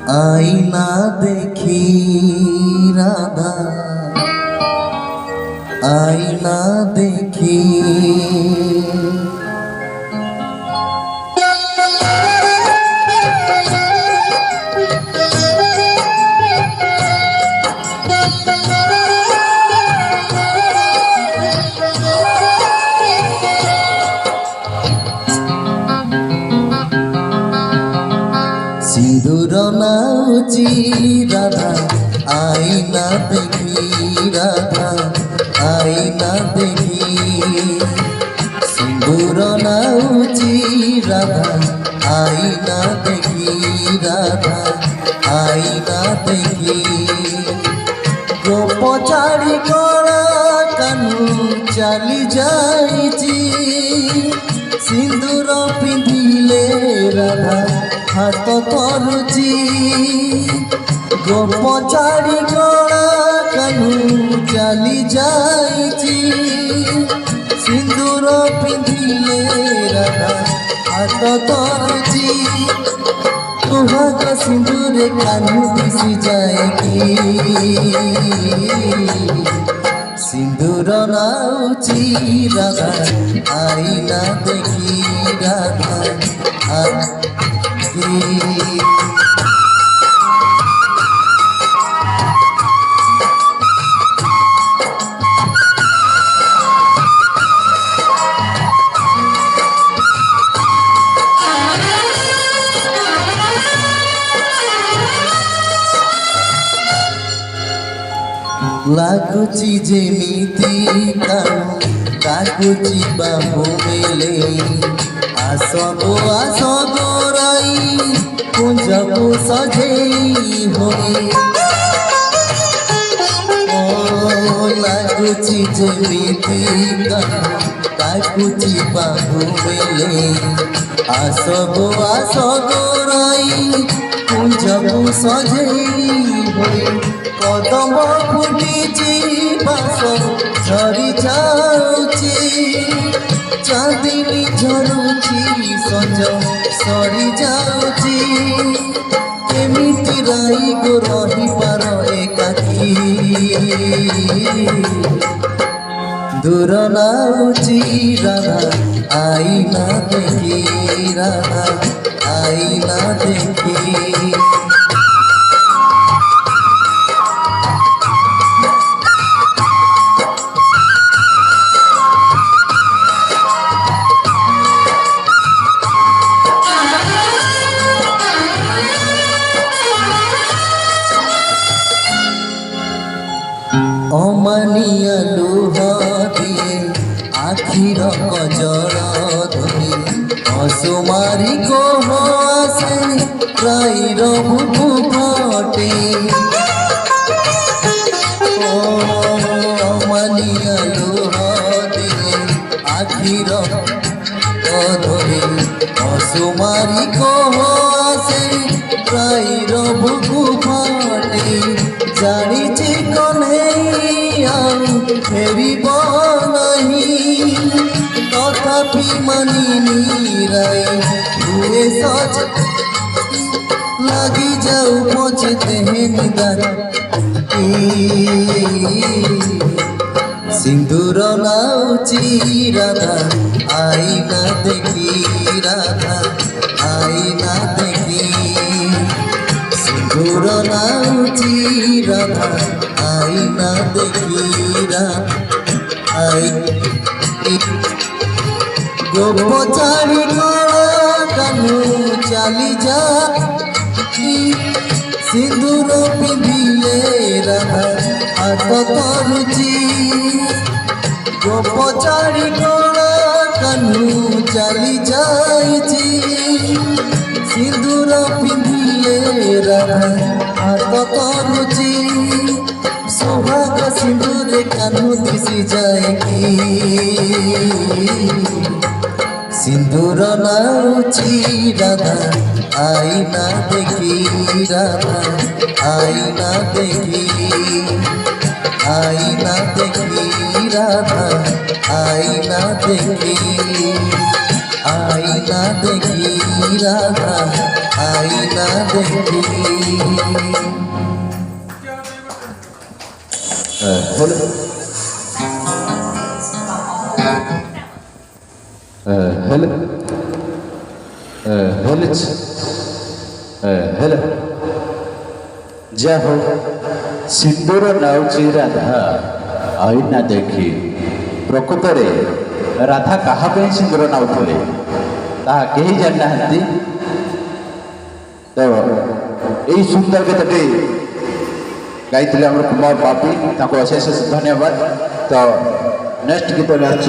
আয়না দেখি রাধা, আয়না দেখি সিঁদুর নাউচি রাধা, আয়না দেখি রাধা, আয়না দেখি সিঁদুর নাউচি রাধা, আয়না দেখি রাধা, আয়না দেখি গোপ ছাড়ি কলা কানু চালি যাইছি, সিঁদুর পিঁধিলে রাধা হাত করুচি, গোপ ছাড়ি কলা কানু চালি যাইছি, সিঁদুর পিঁধিলে রাধা হাত করুচি, তুহাগ সিঁদুরে কানু দিশি যায় কি, সিঁদুর নাউচি রাধা, আয়না দেখি রাধা, লাগুচি যেমিতি কানু কাকুচি বাহু মেলে, আস গো আস গোরাই কুঞ্জবু সজেই হয়ে, ও লাগুচি যেমিতি কানু কাকুচি বাহু মেলে, আস গো আস গোরাই কুঞ্জবু সজেই হয়ে, কদম ফুটিছি বাস ঝরি যাଉଛି, চাঁদিনী ঝରୁଛି সঞ্জ সরি যাଉଛି, কেমিতি রাই গো রহিপার একাকী, দূর নাউচি রাধা, আয়না দেখি রাধা, আয়না দেখি অমানিয়া লুহ দিয়ে আখির কজল ধরি, অসুমারি কোহ আসে রাইর বুকু ফটে, অমানিয়া লুহ দিয়ে আখির ধরি, অসুমারি কোহ আসে রাইর বুকু ফটে, জানিছি কনেই আর ফেরিব নাহি, তথাপি মানিনি রাই ধুয়ে সজ লাগি যাও পচতে নিদান, সিঁদুর নাউচি রাধা, আয়না দেখি রাধা, আয়না দেখি সিঁদুর নাউচি রাধা, আয়না দেখি রাধা, গোপ ছাড়ি কলা কানু চালি যাই, সিঁদুর পিঁধিলে রাধা হাত করুচি, গোপ ছাড়ি কলা কানু চালি যাইছি, সিঁদুর পিঁধিলে রাধা হাত করুচি, সোহাগ সিঁদুরে কানু দিশি যায় কি, সিঁদুর নাউচি রাধা, আয়না দেখি রাধা, আয়না দেখি, আয়না দেখি রাধা, আয়না দেখি, আয়না দেখি রাধা, আইনা দেখি হলো হলো হলেছে হলো যা হোক সিନ୍ଦুর নাଉଛି ରାଧା ଆଇନା ଦେଖି ପ୍ରକୃତରେ ରାଧା କାହା ପାଇଁ ସିନ୍ଦୁର ନାଉଥିଲେ ତାହା କେହି ଜାଣିନାହାନ୍ତି। ତ এই সুন্দর গীতটি গাইଥିଲେ ଆମର କୁମାର ବାପି ତାଙ୍କୁ ଅଶେଷ ଧନ୍ୟବାଦ। ତ ନେକ୍ସଟ ଗୀତ ଅଛି